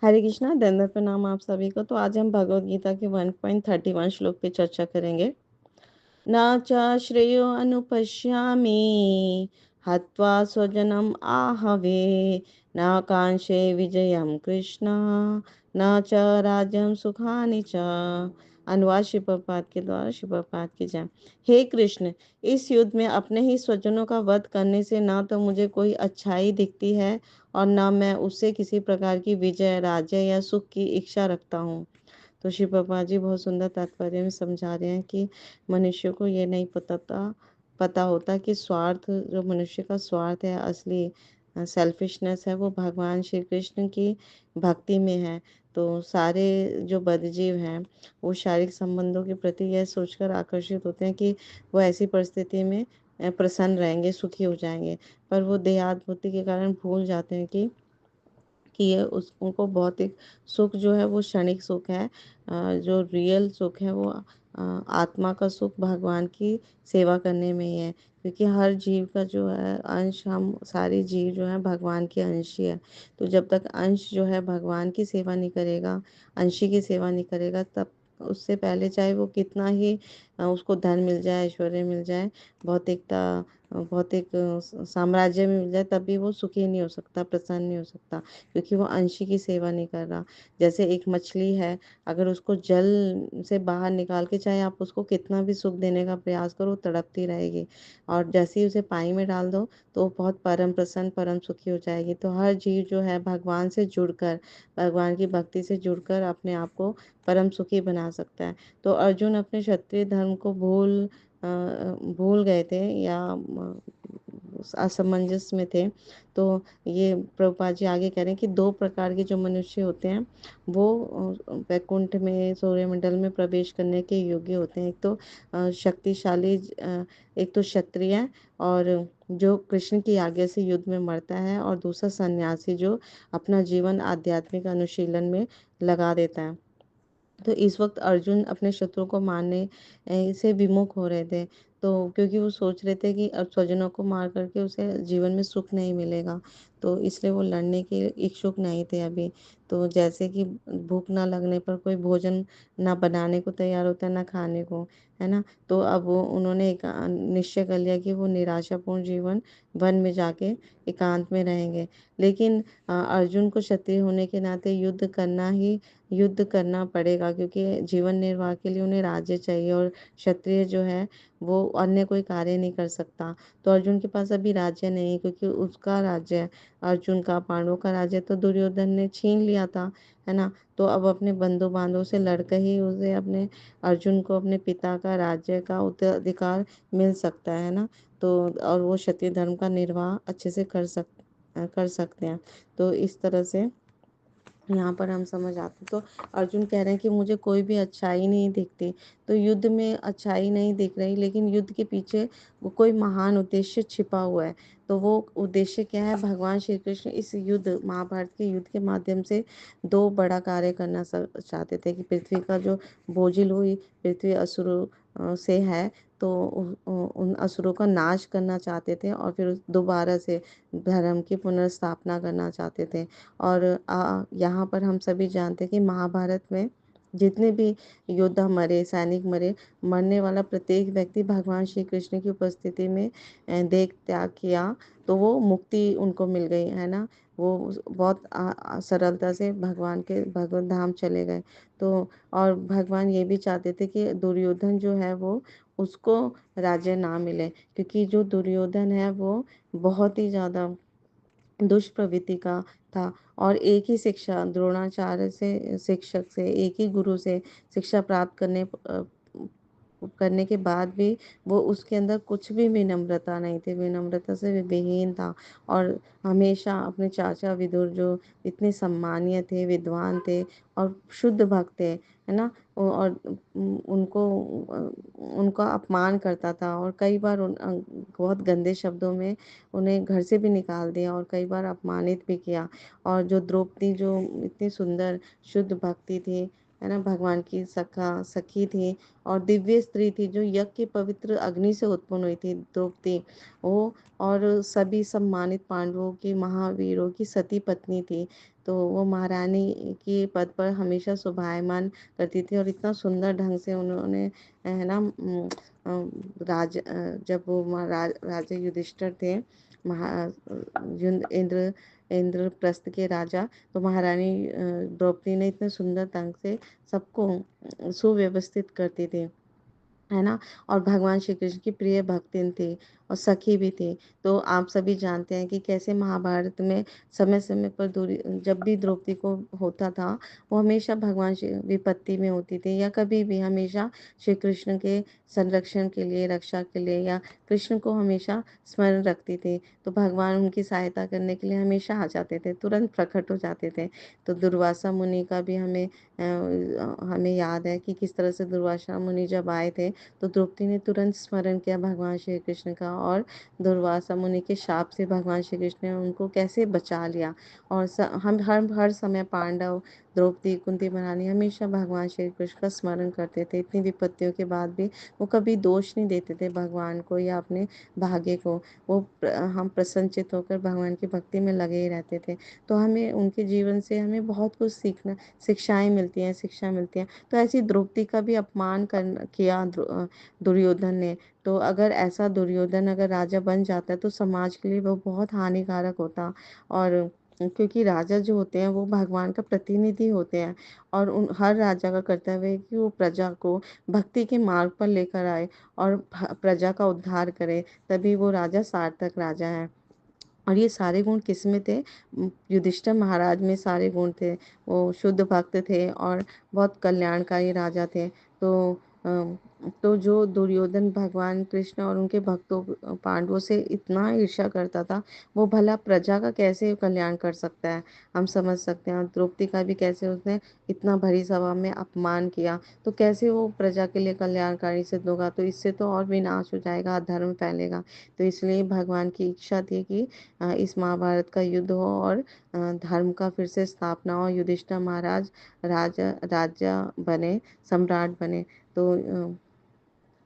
हरे कृष्णा, दंडवत प्रणाम आप सभी को। तो आज हम भगवद गीता के 1.31 श्लोक पे चर्चा करेंगे। न च श्रेयो अनुपश्यामि हत्वा स्वजनम आहवे न कांक्षे विजयम कृष्ण न च राज्यम सुखानि च। अनुवाद शिव प्रपात के द्वारा। शिव प्रपात की जय। हे कृष्ण, इस युद्ध में अपने ही स्वजनों का वध करने से ना तो मुझे कोई अच्छाई दिखती है और न मैं उससे किसी प्रकार की विजय, राज्य या सुख की इच्छा रखता हूँ। तो शिव बाबा जी बहुत सुंदर तात्पर्य में समझा रहे हैं कि मनुष्य को ये नहीं पता होता कि स्वार्थ, जो मनुष्य का स्वार्थ है, असली सेल्फिशनेस है, वो भगवान श्री कृष्ण की भक्ति में है। तो सारे जो बद्धजीव हैं वो शारीरिक संबंधों के प्रति यह सोचकर आकर्षित होते हैं कि वो ऐसी परिस्थिति में प्रसन्न रहेंगे, सुखी हो जाएंगे। पर वो देहात बुद्धि के कारण भूल जाते हैं कि ये उस उनको भौतिक सुख जो है वो क्षणिक सुख है। जो रियल सुख है वो आत्मा का सुख भगवान की सेवा करने में ही है। क्योंकि हर जीव का जो है अंश, हम सारे जीव जो है भगवान के अंश ही है। तो जब तक अंश जो है भगवान की सेवा नहीं करेगा, अंशी की सेवा नहीं करेगा, तब उससे पहले चाहे वो कितना ही उसको धन मिल जाए, ऐश्वर्य मिल जाए, भौतिकता भौतिक साम्राज्य में मिल जाए, तब भी वो सुखी नहीं हो सकता, प्रसन्न नहीं हो सकता। क्योंकि वो अंशी की सेवा नहीं कर रहा। जैसे एक मछली है, अगर उसको जल से बाहर निकाल के चाहे आप उसको कितना भी सुख देने का प्रयास करो, तड़पती रहेगी। और जैसे ही उसे पानी में डाल दो तो वो बहुत परम प्रसन्न, परम सुखी हो जाएगी। तो हर जीव जो है भगवान से जुड़कर, भगवान की भक्ति से जुड़कर अपने आप को परम सुखी बना सकता है। तो अर्जुन अपने क्षत्रिय धर्म को भूल गए थे या असमंजस में थे। तो ये प्रभुपाद जी आगे कह रहे हैं कि दो प्रकार के जो मनुष्य होते हैं वो वैकुंठ में, सूर्यमंडल में प्रवेश करने के योग्य होते हैं। एक तो शक्तिशाली, एक तो क्षत्रिय और जो कृष्ण की आज्ञा से युद्ध में मरता है, और दूसरा सन्यासी जो अपना जीवन आध्यात्मिक अनुशीलन में लगा देता है। तो इस वक्त अर्जुन अपने शत्रु को मारने से विमुख हो रहे थे। तो क्योंकि वो सोच रहे थे कि अब स्वजनों को मार करके उसे जीवन में सुख नहीं मिलेगा, तो इसलिए वो लड़ने के इच्छुक नहीं थे अभी। तो जैसे कि भूख ना लगने पर कोई भोजन ना बनाने को तैयार होता है, ना खाने को, है ना। तो अब वो उन्होंने एक निश्चय कर लिया कि वो निराशापूर्ण जीवन वन में जाके एकांत में रहेंगे। लेकिन अर्जुन को क्षत्रिय होने के नाते युद्ध करना पड़ेगा, क्योंकि जीवन निर्वाह के लिए उन्हें राज्य चाहिए, और क्षत्रिय जो है वो अन्य कोई कार्य नहीं कर सकता। तो अर्जुन के पास अभी राज्य नहीं है, क्योंकि उसका राज्य, अर्जुन का, पांडवों का राज्य तो दुर्योधन ने छीन लिया था, है ना। तो अब अपने बंधु बांधवों से लड़कर ही उसे, अपने अर्जुन को अपने पिता का राज्य का उत्तराधिकार मिल सकता है ना। तो और वो क्षत्रिय धर्म का निर्वाह अच्छे से कर सकते हैं। तो इस तरह से यहाँ पर हम समझ आते। तो अर्जुन कह रहे हैं कि मुझे कोई भी अच्छाई नहीं दिखती। तो युद्ध में अच्छाई नहीं दिख रही, लेकिन युद्ध के पीछे वो कोई महान उद्देश्य छिपा हुआ है। तो वो उद्देश्य क्या है? भगवान श्री कृष्ण इस युद्ध, महाभारत के युद्ध के माध्यम से दो बड़ा कार्य करना चाहते थे कि पृथ्वी का जो बोझिल हुई पृथ्वी असुरों से है, तो उन असुरों का नाश करना चाहते थे, और फिर दोबारा से धर्म की पुनर्स्थापना करना चाहते थे। और यहाँ पर हम सभी जानते हैं कि महाभारत में जितने भी योद्धा मरे, सैनिक मरे, मरने वाला प्रत्येक व्यक्ति भगवान श्री कृष्ण की उपस्थिति में देह त्याग किया, तो वो मुक्ति उनको मिल गई, है ना। वो बहुत सरलता से भगवान के भगवत धाम चले गए। तो और भगवान ये भी चाहते थे कि दुर्योधन जो है वो, उसको राज्य ना मिले, क्योंकि जो दुर्योधन है वो बहुत ही ज़्यादा दुष्प्रवृत्ति का था। और एक ही शिक्षा, द्रोणाचार्य से शिक्षक से, एक ही गुरु से शिक्षा प्राप्त करने के बाद भी वो, उसके अंदर कुछ भी विनम्रता नहीं थी, विनम्रता से विहीन था। और हमेशा अपने चाचा विदुर, जो इतने सम्मानीय थे, विद्वान थे और शुद्ध भक्त थे, है ना, और उनको उनका अपमान करता था, और कई बार बहुत गंदे शब्दों में उन्हें घर से भी निकाल दिया, और कई बार अपमानित भी किया। और जो द्रौपदी, जो इतनी सुंदर शुद्ध भक्ति थी, है ना, भगवान की सखी थी और दिव्य स्त्री थी जो यज्ञ की पवित्र अग्नि से उत्पन्न हुई थी, द्रौपदी। वो और सभी सम्मानित पांडवों की, महावीरों की सती पत्नी थी। तो वो महारानी के पद पर हमेशा शोभायमान करती थी और इतना सुंदर ढंग से उन्होंने, है ना, जब वो राजा युधिष्ठिर थे, महा इंद्रप्रस्थ के राजा, तो महारानी द्रौपदी ने इतने सुंदर ढंग से सबको सुव्यवस्थित करती थी, है ना। और भगवान श्री कृष्ण की प्रिय भक्तिन थी और सखी भी थी। तो आप सभी जानते हैं कि कैसे महाभारत में समय समय पर दूरी, जब भी द्रौपदी को होता था, वो हमेशा भगवान श्री विपत्ति में होती थी या कभी भी हमेशा श्री कृष्ण के संरक्षण के लिए, रक्षा के लिए, या कृष्ण को हमेशा स्मरण रखती थी। तो भगवान उनकी सहायता करने के लिए हमेशा आ जाते थे, तुरंत प्रकट हो जाते थे। तो दुर्वासा मुनि का भी हमें याद है कि किस तरह से दुर्वासा मुनि जब आए थे, तो द्रौपदी ने तुरंत स्मरण किया भगवान श्री कृष्ण का, और दुर्वासा मुनि के शाप से भगवान श्री कृष्ण ने उनको कैसे बचा लिया। और हम हर समय पांडव, द्रौपदी, कुंती महारानी हमेशा भगवान श्री कृष्ण का स्मरण करते थे। इतनी विपत्तियों के बाद भी वो कभी दोष नहीं देते थे भगवान को या अपने भाग्य को। हम प्रसन्नचित होकर भगवान की भक्ति में लगे ही रहते थे। तो हमें उनके जीवन से हमें बहुत कुछ सीखना, शिक्षाएं मिलती हैं, शिक्षा मिलती हैं। तो ऐसी द्रौपदी का भी अपमान किया दुर्योधन ने। तो अगर ऐसा दुर्योधन अगर राजा बन जाता है तो समाज के लिए वो बहुत हानिकारक होता। और क्योंकि राजा जो होते हैं वो भगवान का प्रतिनिधि होते हैं, और उन हर राजा का कर्तव्य है कि वो प्रजा को भक्ति के मार्ग पर लेकर आए और प्रजा का उद्धार करे, तभी वो राजा सार्थक राजा है। और ये सारे गुण किसमें थे? युधिष्ठिर महाराज में सारे गुण थे। वो शुद्ध भक्त थे और बहुत कल्याणकारी राजा थे। तो अम, तो जो दुर्योधन भगवान कृष्ण और उनके भक्तों पांडवों से इतना ईर्ष्या करता था, वो भला प्रजा का कैसे कल्याण कर सकता है? हम समझ सकते हैं। और द्रौपदी का भी कैसे उसने इतना भरी सभा में अपमान किया, तो कैसे वो प्रजा के लिए कल्याणकारी सिद्ध होगा? तो इससे तो और विनाश हो जाएगा, अधर्म फैलेगा। तो इसलिए भगवान की इच्छा थी कि इस महाभारत का युद्ध हो और धर्म का फिर से स्थापना हो, युधिष्ठिर महाराज राजा बने, सम्राट बने। तो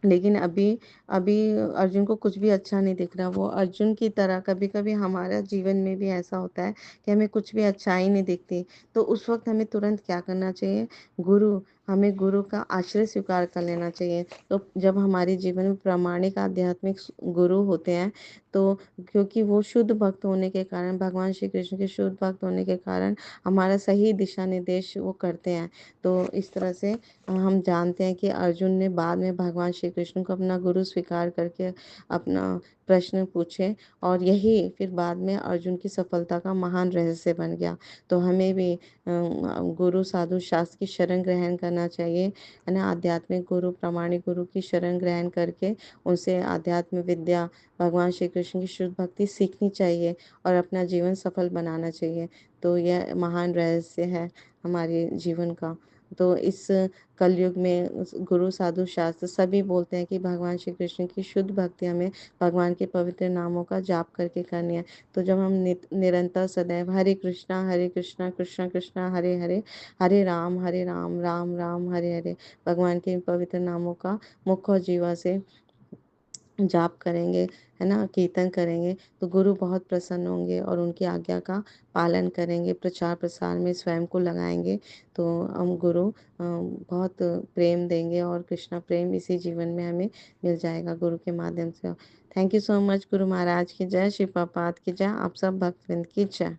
लेकिन अभी अभी अर्जुन को कुछ भी अच्छा नहीं दिख रहा। वो अर्जुन की तरह कभी कभी हमारा जीवन में भी ऐसा होता है कि हमें कुछ भी अच्छाई नहीं दिखती। तो उस वक्त हमें तुरंत क्या करना चाहिए? गुरु हमें गुरु का आश्रय स्वीकार कर लेना चाहिए। तो जब हमारे जीवन में प्रामाणिक आध्यात्मिक गुरु होते हैं, तो क्योंकि वो शुद्ध भक्त होने के कारण, भगवान श्री कृष्ण के शुद्ध भक्त होने के कारण हमारा सही दिशा निर्देश वो करते हैं। तो इस तरह से हम जानते हैं कि अर्जुन ने बाद में भगवान श्री कृष्ण को अपना गुरु स्वीकार करके अपना प्रश्न पूछे, और यही फिर बाद में अर्जुन की सफलता का महान रहस्य बन गया। तो हमें भी गुरु, साधु, शास्त्र की शरण ग्रहण करना चाहिए, है ना। आध्यात्मिक गुरु, प्रामाणिक गुरु की शरण ग्रहण करके उनसे आध्यात्म विद्या, भगवान श्री कृष्ण की शुद्ध भक्ति सीखनी चाहिए और अपना जीवन सफल बनाना चाहिए। तो यह महान रहस्य है हमारे जीवन का। तो इस कलयुग में गुरु, साधु, शास्त्र सभी बोलते हैं कि भगवान श्री कृष्ण की शुद्ध भक्ति हमें भगवान के पवित्र नामों का जाप करके करनी है। तो जब हम निरंतर सदैव हरे कृष्णा कृष्णा कृष्णा हरे हरे, हरे राम राम राम हरे हरे, भगवान के इन पवित्र नामों का मुख और जीवा से जाप करेंगे, है ना, कीर्तन करेंगे, तो गुरु बहुत प्रसन्न होंगे और उनकी आज्ञा का पालन करेंगे, प्रचार प्रसार में स्वयं को लगाएंगे। तो हम गुरु बहुत प्रेम देंगे और कृष्णा प्रेम इसी जीवन में हमें मिल जाएगा गुरु के माध्यम से। Thank you so much. Guru Maharaj की जय, श्री प्रपात की जय, आप सब भक्तवृंद की जय।